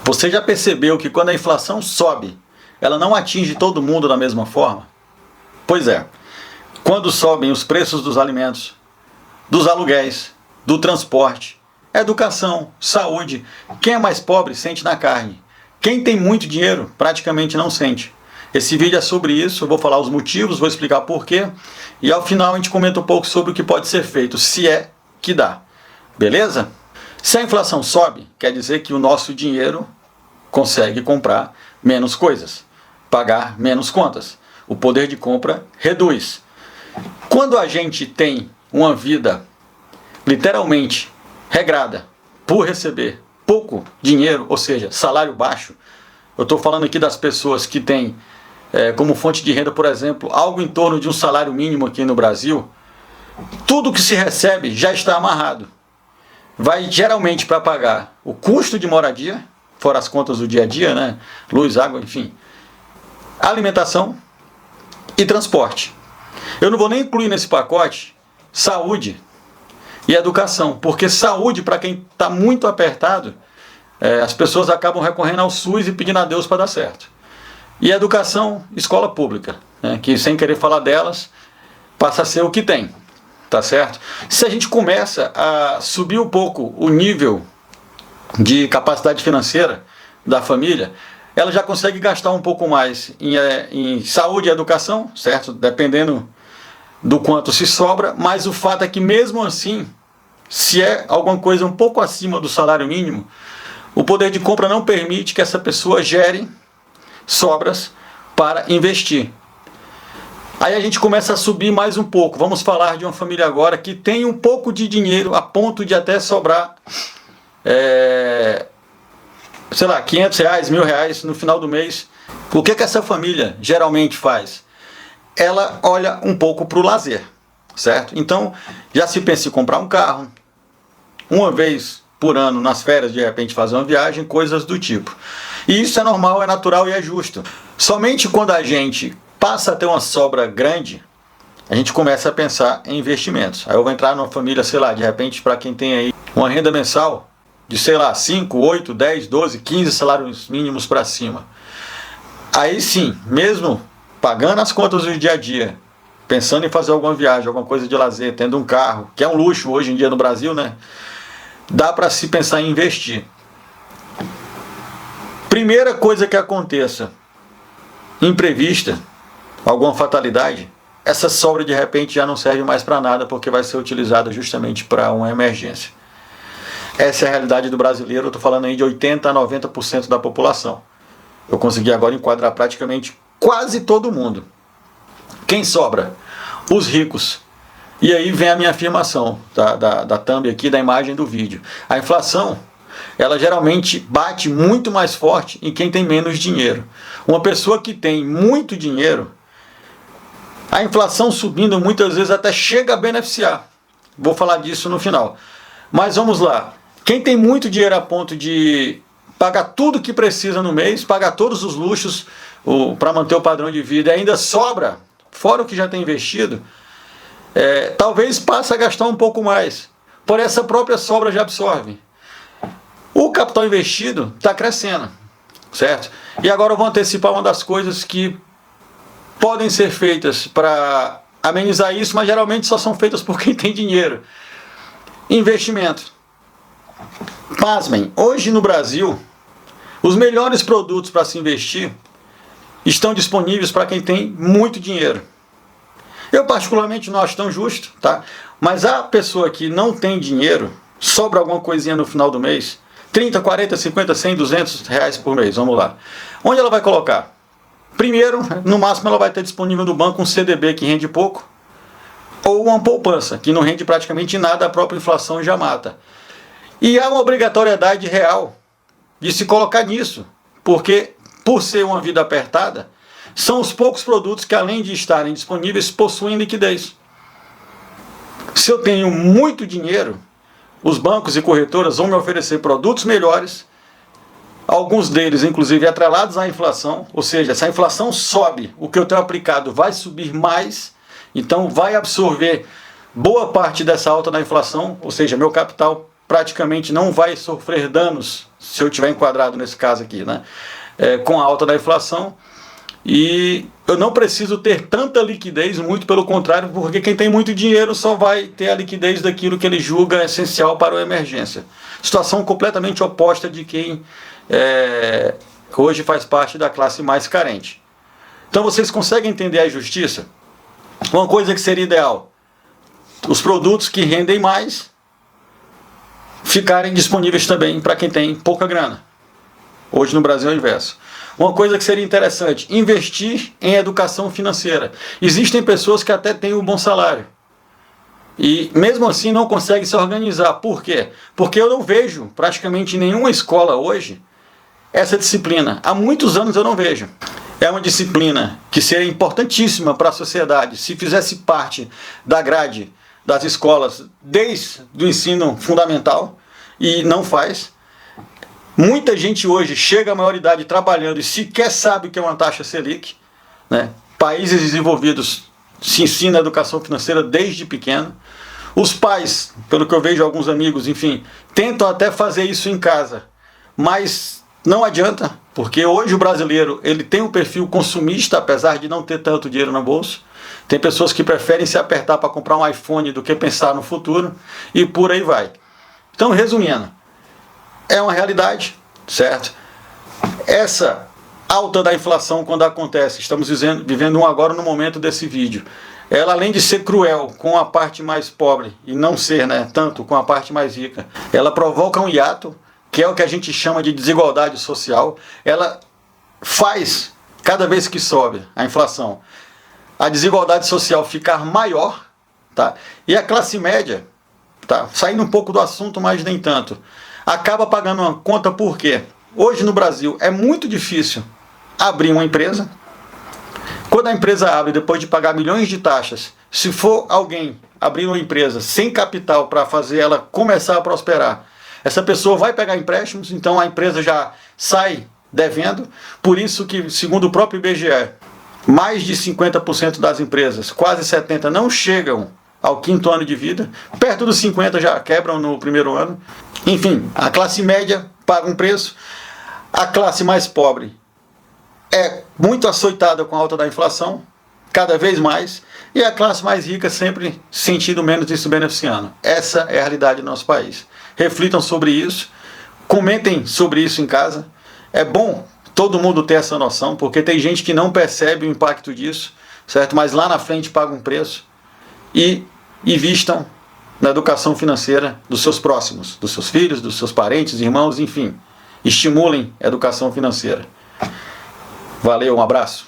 Você já percebeu que quando a inflação sobe, ela não atinge todo mundo da mesma forma? Pois é, quando sobem os preços dos alimentos, dos aluguéis, do transporte, educação, saúde, quem é mais pobre sente na carne. Quem tem muito dinheiro praticamente não sente. Esse vídeo é sobre isso, eu vou falar os motivos, vou explicar porquê, e ao final a gente comenta um pouco sobre o que pode ser feito, se é que dá. Beleza? Se a inflação sobe, quer dizer que o nosso dinheiro consegue comprar menos coisas, pagar menos contas. O poder de compra reduz. Quando a gente tem uma vida literalmente regrada por receber pouco dinheiro, ou seja, salário baixo, eu estou falando aqui das pessoas que têm como fonte de renda, por exemplo, algo em torno de um salário mínimo aqui no Brasil, tudo que se recebe já está amarrado. Vai geralmente para pagar o custo de moradia, fora as contas do dia a dia, né? Luz, água, enfim, alimentação e transporte. Eu não vou nem incluir nesse pacote saúde e educação, porque saúde, para quem está muito apertado, as pessoas acabam recorrendo ao SUS e pedindo a Deus para dar certo. E educação, escola pública, né, que sem querer falar delas, passa a ser o que tem, tá certo? Se a gente começa a subir um pouco o nível de capacidade financeira da família, ela já consegue gastar um pouco mais em saúde e educação, certo? Dependendo do quanto se sobra, mas o fato é que mesmo assim, se é alguma coisa um pouco acima do salário mínimo, o poder de compra não permite que essa pessoa gere sobras para investir. Aí a gente começa a subir mais um pouco. Vamos falar de uma família agora que tem um pouco de dinheiro a ponto de até sobrar, sei lá, R$500, R$1.000 no final do mês. O que essa família geralmente faz? Ela olha um pouco para o lazer, certo? Então, já se pensa em comprar um carro, uma vez por ano, nas férias, de repente fazer uma viagem, coisas do tipo. E isso é normal, é natural e é justo. Somente quando a gente passa a ter uma sobra grande, a gente começa a pensar em investimentos. Aí eu vou entrar numa família, sei lá, de repente, para quem tem aí uma renda mensal de, sei lá, 5, 8, 10, 12, 15 salários mínimos para cima. Aí sim, mesmo pagando as contas do dia a dia, pensando em fazer alguma viagem, alguma coisa de lazer, tendo um carro, que é um luxo hoje em dia no Brasil, né? Dá para se pensar em investir. Primeira coisa que aconteça, imprevista, alguma fatalidade, essa sobra de repente já não serve mais para nada, porque vai ser utilizada justamente para uma emergência. Essa é a realidade do brasileiro, eu estou falando aí de 80% a 90% da população. Eu consegui agora enquadrar praticamente quase todo mundo. Quem sobra? Os ricos. E aí vem a minha afirmação da thumb aqui, da imagem do vídeo. A inflação, ela geralmente bate muito mais forte em quem tem menos dinheiro. Uma pessoa que tem muito dinheiro, a inflação subindo muitas vezes até chega a beneficiar. Vou falar disso no final. Mas vamos lá. Quem tem muito dinheiro a ponto de pagar tudo que precisa no mês, pagar todos os luxos para manter o padrão de vida, e ainda sobra, fora o que já tem investido, talvez passe a gastar um pouco mais. Por essa própria sobra já absorve. O capital investido está crescendo, certo? E agora eu vou antecipar uma das coisas que podem ser feitas para amenizar isso, mas geralmente só são feitas por quem tem dinheiro. Investimento. Pasmem, hoje no Brasil, os melhores produtos para se investir estão disponíveis para quem tem muito dinheiro. Eu particularmente não acho tão justo, tá? Mas a pessoa que não tem dinheiro, sobra alguma coisinha no final do mês, 30, 40, 50, 100, 200 reais por mês, vamos lá. Onde ela vai colocar? Primeiro, no máximo ela vai ter disponível no banco um CDB que rende pouco, ou uma poupança, que não rende praticamente nada, a própria inflação já mata. E há uma obrigatoriedade real de se colocar nisso, porque por ser uma vida apertada, são os poucos produtos que, além de estarem disponíveis, possuem liquidez. Se eu tenho muito dinheiro, os bancos e corretoras vão me oferecer produtos melhores, alguns deles inclusive atrelados à inflação, ou seja, se a inflação sobe, o que eu tenho aplicado vai subir mais, então vai absorver boa parte dessa alta da inflação, ou seja, meu capital praticamente não vai sofrer danos, se eu estiver enquadrado nesse caso aqui, né? Com a alta da inflação. E eu não preciso ter tanta liquidez, muito pelo contrário, porque quem tem muito dinheiro só vai ter a liquidez daquilo que ele julga essencial para uma emergência. Situação completamente oposta de quem hoje faz parte da classe mais carente. Então vocês conseguem entender a injustiça? Uma coisa que seria ideal: os produtos que rendem mais ficarem disponíveis também para quem tem pouca grana. Hoje no Brasil é o inverso. Uma coisa que seria interessante: investir em educação financeira. Existem pessoas que até têm um bom salário e mesmo assim não conseguem se organizar. Por quê? Porque eu não vejo praticamente em nenhuma escola hoje essa disciplina. Há muitos anos eu não vejo. É uma disciplina que seria importantíssima para a sociedade se fizesse parte da grade das escolas desde o ensino fundamental, e não faz. Muita gente hoje chega à maioridade trabalhando e sequer sabe o que é uma taxa Selic, né? Países desenvolvidos se ensina a educação financeira desde pequeno. Os pais, pelo que eu vejo alguns amigos, enfim, tentam até fazer isso em casa, mas não adianta, porque hoje o brasileiro ele tem um perfil consumista, apesar de não ter tanto dinheiro no bolso. Tem pessoas que preferem se apertar para comprar um iPhone do que pensar no futuro, e por aí vai. Então, resumindo, é uma realidade, certo? Essa alta da inflação, quando acontece, estamos vivendo agora no momento desse vídeo, ela, além de ser cruel com a parte mais pobre e não ser, né, tanto com a parte mais rica, ela provoca um hiato, que é o que a gente chama de desigualdade social. Ela faz, cada vez que sobe a inflação, a desigualdade social ficar maior, tá? E a classe média, tá? Saindo um pouco do assunto, mas nem tanto, acaba pagando uma conta. Por quê? Hoje no Brasil é muito difícil abrir uma empresa. Quando a empresa abre, depois de pagar milhões de taxas, se for alguém abrir uma empresa sem capital para fazer ela começar a prosperar, essa pessoa vai pegar empréstimos, então a empresa já sai devendo. Por isso que, segundo o próprio IBGE, mais de 50% das empresas, quase 70%, não chegam ao 5º ano de vida. Perto dos 50% já quebram no primeiro ano. Enfim, a classe média paga um preço. A classe mais pobre é muito açoitada com a alta da inflação, cada vez mais. E a classe mais rica sempre sentindo menos e se beneficiando. Essa é a realidade do nosso país. Reflitam sobre isso. Comentem sobre isso em casa. É bom todo mundo ter essa noção, porque tem gente que não percebe o impacto disso, certo? Mas lá na frente paga um preço. E invistam na educação financeira dos seus próximos, dos seus filhos, dos seus parentes, irmãos, enfim. Estimulem a educação financeira. Valeu, um abraço.